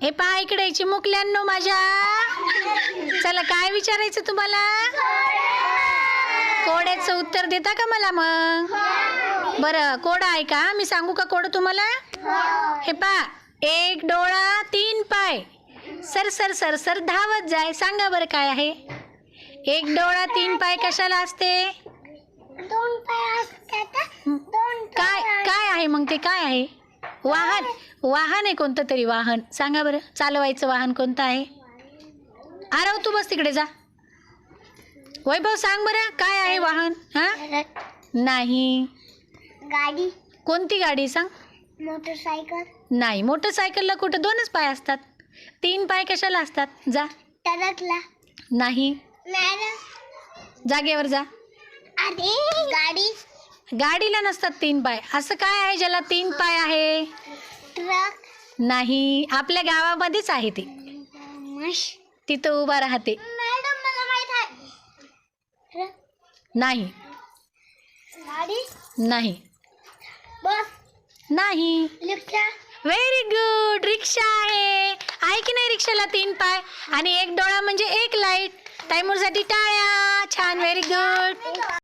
हे पहा इकडे चिमुकल्यांनो माझ्या. चला काय विचारायचं तुम्हाला? कोड्याचं उत्तर देता का मला मग? बरं कोडं आहे का? मी सांगू का कोडं तुम्हाला? हे पहा, एक डोळा तीन पाय, सर सर सर सर धावत जाय. सांगा बरं काय आहे? एक डोळा तीन पाय कशाला असते? दोन पाय असतात. काय काय आहे मग ते? काय आहे? वाहन. वाहन आहे कोणतं तरी वाहन. सांगा बरं चालवायचं वाहन कोणतं आहे? आरव तू बस तिकडे जा. वैभव सांग बरं काय आहे वाहन? हा नाही. गाडी. कोणती गाडी सांग? मोटरसायकल. नाही, मोटरसायकलला कुठं दोनच पाय असतात. तीन पाय कशाला असतात? जा. ट्रकला. नाही, जागेवर जा. अरे गाडी. गाडीला नसतात तीन पाय. असं काय आहे ज्याला तीन पाय आहे? ट्रक. नाही, आपल्या गावामध्येच आहे ते. म्हश. तिथं उभा राहते. मॅडम मला माहित आहे. ट्रक. नाही. गाडी. नाही. बस. नाही. रिक्षा. Very good. रिक्षा आहे की नाही? रिक्षाला तीन पाय आणि एक डोळा म्हणजे एक लाईट. टायमरसाठी टाळ्या. छान, व्हेरी गुड.